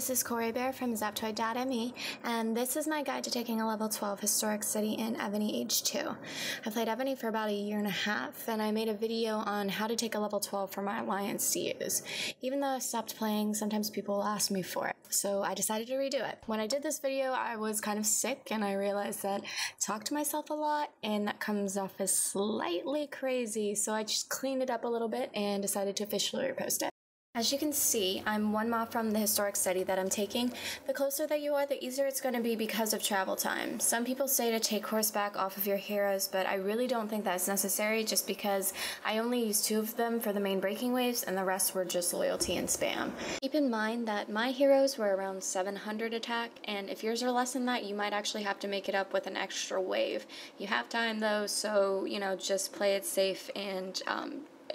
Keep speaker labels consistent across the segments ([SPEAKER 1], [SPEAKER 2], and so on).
[SPEAKER 1] this is Corey Bear from Zaptoid.me, and this is my guide to taking a level 12 historic city in Evony H2. I played Evony for about a year and a half, and I made a video on how to take a level 12 for my alliance to use. Even though I stopped playing, sometimes people will ask me for it, so I decided to redo it. When I did this video, I was kind of sick, and I realized that I talk to myself a lot, and that comes off as slightly crazy, so I just cleaned it up a little bit and decided to officially repost it. As you can see, I'm 1 mile from the historic city that I'm taking. The closer that you are, the easier it's going to be because of travel time. Some people say to take horseback off of your heroes, but I really don't think that's necessary just because I only used 2 of them for the main breaking waves and the rest were just loyalty and spam. Keep in mind that my heroes were around 700 attack, and if yours are less than that, you might actually have to make it up with an extra wave. You have time though, so just play it safe and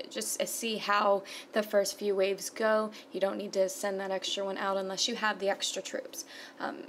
[SPEAKER 1] just see how the first few waves go. You don't need to send that extra one out unless you have the extra troops.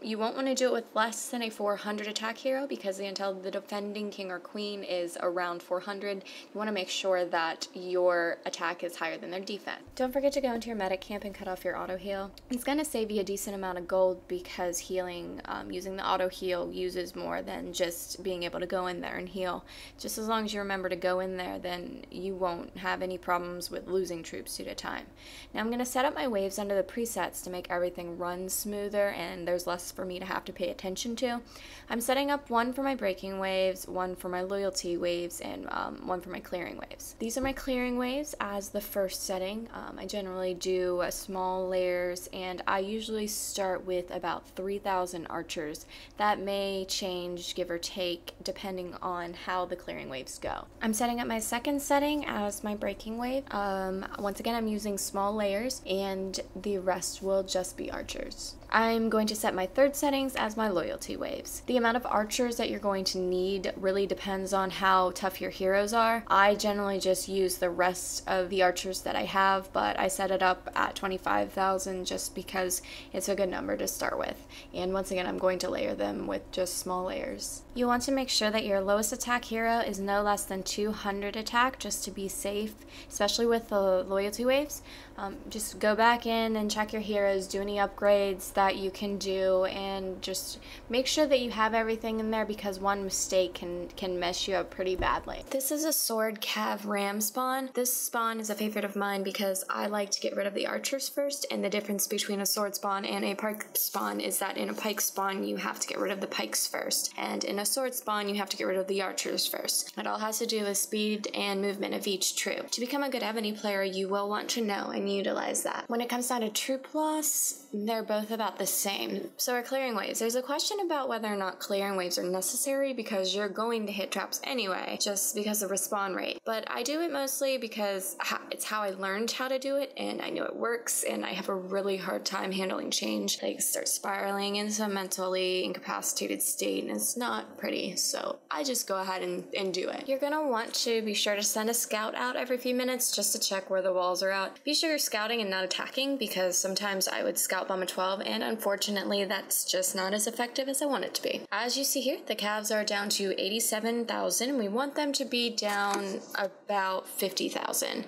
[SPEAKER 1] You won't want to do it with less than a 400 attack hero because until the defending king or queen is around 400, you want to make sure that your attack is higher than their defense. Don't forget to go into your medic camp and cut off your auto heal. It's going to save you a decent amount of gold because healing, using the auto heal uses more than just being able to go in there and heal. Just as long as you remember to go in there, then you won't have any problems with losing troops due to time. Now I'm going to set up my waves under the presets to make everything run smoother and there's less for me to have to pay attention to. I'm setting up 1 for my breaking waves, 1 for my loyalty waves, and 1 for my clearing waves. These are my clearing waves as the first setting. I generally do small layers and I usually start with about 3,000 archers. That may change, give or take, depending on how the clearing waves go. I'm setting up my second setting as my breaking wave. Once again, I'm using small layers and the rest will just be archers. I'm going to set my third settings as my loyalty waves. The amount of archers that you're going to need really depends on how tough your heroes are. I generally just use the rest of the archers that I have, but I set it up at 25,000 just because it's a good number to start with. And once again, I'm going to layer them with just small layers. You want to make sure that your lowest attack hero is no less than 200 attack just to be safe, especially with the loyalty waves. Just go back in and check your heroes, do any upgrades that you can do, and just make sure that you have everything in there because one mistake can mess you up pretty badly. This is a sword cav ram spawn. This spawn is a favorite of mine because I like to get rid of the archers first, and the difference between a sword spawn and a pike spawn is that in a pike spawn you have to get rid of the pikes first, and in a sword spawn you have to get rid of the archers first. It all has to do with speed and movement of each troop. To become a good Evony player, you will want to know and utilize that. When it comes down to troop loss, they're both about the same. So our clearing waves. There's a question about whether or not clearing waves are necessary because you're going to hit traps anyway, just because of respawn rate. But I do it mostly because it's how I learned how to do it, and I know it works, and I have a really hard time handling change. I start spiraling into a mentally incapacitated state, and it's not pretty, so I just go ahead and do it. You're gonna want to be sure to send a scout out every few minutes just to check where the walls are at. Be sure you're scouting and not attacking because sometimes I would scout bomb a 12 and unfortunately that's just not as effective as I want it to be. As you see here, the calves are down to 87,000. We want them to be down about 50,000.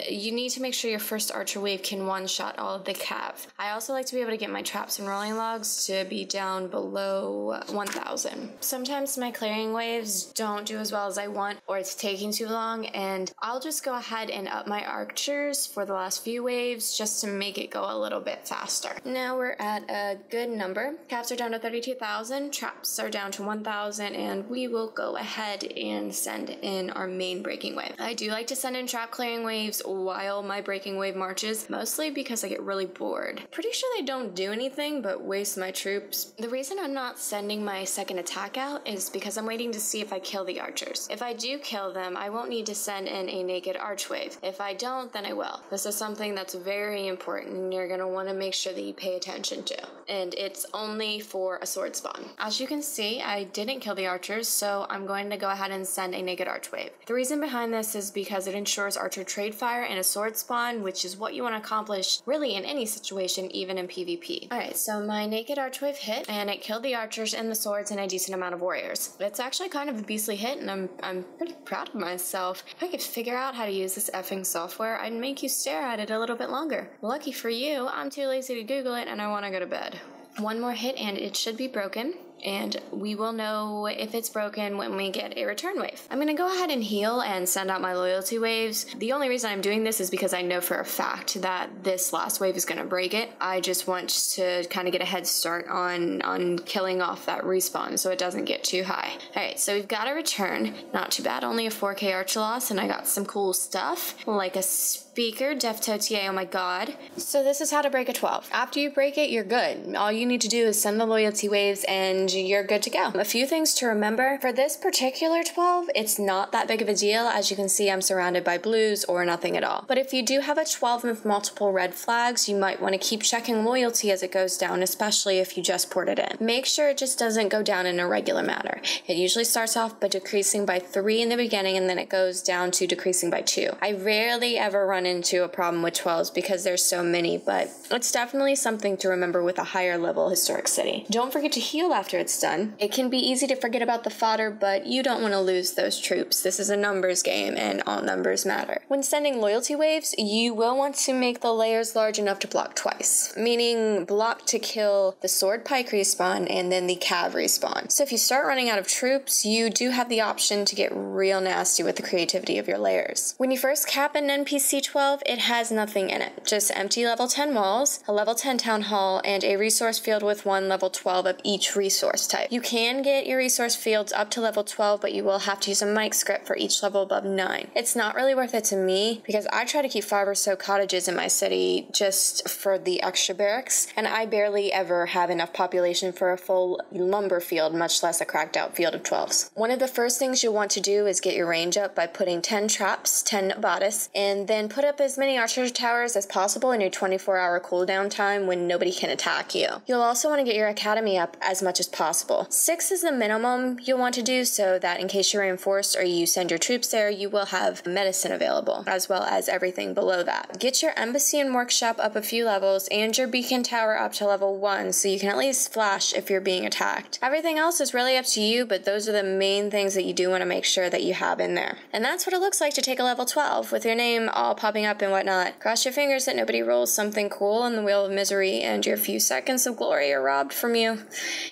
[SPEAKER 1] You need to make sure your first archer wave can one-shot all of the cav. I also like to be able to get my traps and rolling logs to be down below 1,000. Sometimes my clearing waves don't do as well as I want or it's taking too long, and I'll just go ahead and up my archers for the last few waves just to make it go a little bit faster. Now we're at a good number. Caps are down to 32,000, traps are down to 1,000, and we will go ahead and send in our main breaking wave. I do like to send in trap clearing waves while my breaking wave marches, mostly because I get really bored. Pretty sure they don't do anything but waste my troops. The reason I'm not sending my second attack out is because I'm waiting to see if I kill the archers. If I do kill them, I won't need to send in a naked arch wave. If I don't, then I will. This is something that's very important and you're going to want to make sure that you pay attention to. And it's only for a sword spawn. As you can see, I didn't kill the archers, so I'm going to go ahead and send a naked arch wave. The reason behind this is because it ensures archer trade fire in a sword spawn, which is what you want to accomplish really in any situation, even in PvP. Alright, so my naked arch wave hit, and it killed the archers and the swords and a decent amount of warriors. It's actually kind of a beastly hit, and I'm pretty proud of myself. If I could figure out how to use this effing software, I'd make you stare at it a little bit longer. Lucky for you, I'm too lazy to Google it and I want to go to bed. One more hit and it should be broken. And we will know if it's broken when we get a return wave. I'm gonna go ahead and heal and send out my loyalty waves. The only reason I'm doing this is because I know for a fact that this last wave is gonna break it. I just want to kind of get a head start on killing off that respawn so it doesn't get too high. All right, so we've got a return. Not too bad, only a 4K arch loss, and I got some cool stuff like a speaker, Def TA, oh my god. So this is how to break a 12. After you break it, you're good. All you need to do is send the loyalty waves and you're good to go. A few things to remember. For this particular 12, it's not that big of a deal. As you can see, I'm surrounded by blues or nothing at all. But if you do have a 12 with multiple red flags, you might want to keep checking loyalty as it goes down, especially if you just poured it in. Make sure it just doesn't go down in a regular manner. It usually starts off by decreasing by 3 in the beginning and then it goes down to decreasing by 2. I rarely ever run into a problem with 12s because there's so many, but it's definitely something to remember with a higher level historic city. Don't forget to heal after it's done. It can be easy to forget about the fodder, but you don't want to lose those troops. This is a numbers game and all numbers matter. When sending loyalty waves, you will want to make the layers large enough to block twice, meaning block to kill the sword pike respawn and then the cav respawn. So if you start running out of troops, you do have the option to get real nasty with the creativity of your layers. When you first cap an NPC 12, it has nothing in it, just empty level 10 walls, a level 10 town hall, and a resource field with one level 12 of each resource type. You can get your resource fields up to level 12, but you will have to use a mic script for each level above 9. It's not really worth it to me because I try to keep 5 or so cottages in my city just for the extra barracks, and I barely ever have enough population for a full lumber field, much less a cracked out field of 12s. One of the first things you'll want to do is get your range up by putting 10 traps, 10 bodice, and then put up as many archer towers as possible in your 24-hour cooldown time when nobody can attack you. You'll also want to get your academy up as much as possible. 6 is the minimum you'll want to do so that in case you're reinforced or you send your troops there, you will have medicine available, as well as everything below that. Get your embassy and workshop up a few levels and your beacon tower up to level 1 so you can at least flash if you're being attacked. Everything else is really up to you, but those are the main things that you do want to make sure that you have in there. And that's what it looks like to take a level 12 with your name all popping up and whatnot. Cross your fingers that nobody rolls something cool on the Wheel of Misery and your few seconds of glory are robbed from you.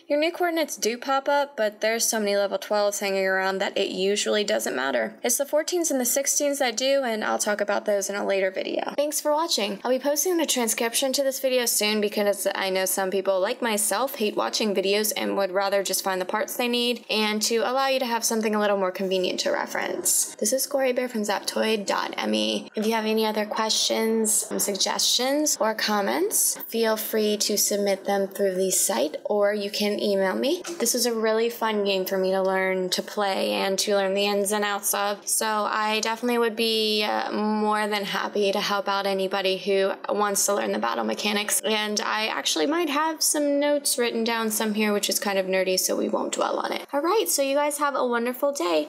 [SPEAKER 1] Your new coordinates do pop up, but there's so many level 12s hanging around that it usually doesn't matter. It's the 14s and the 16s that do, and I'll talk about those in a later video. Thanks for watching. I'll be posting the transcription to this video soon because I know some people, like myself, hate watching videos and would rather just find the parts they need, and to allow you to have something a little more convenient to reference. This is Gory Bear from Zaptoid.me. If you have any other questions, suggestions, or comments, feel free to submit them through the site, or you can email me. This is a really fun game for me to learn to play and to learn the ins and outs of, so I definitely would be more than happy to help out anybody who wants to learn the battle mechanics, and I actually might have some notes written down some here which is kind of nerdy, so we won't dwell on it. Alright, so you guys have a wonderful day.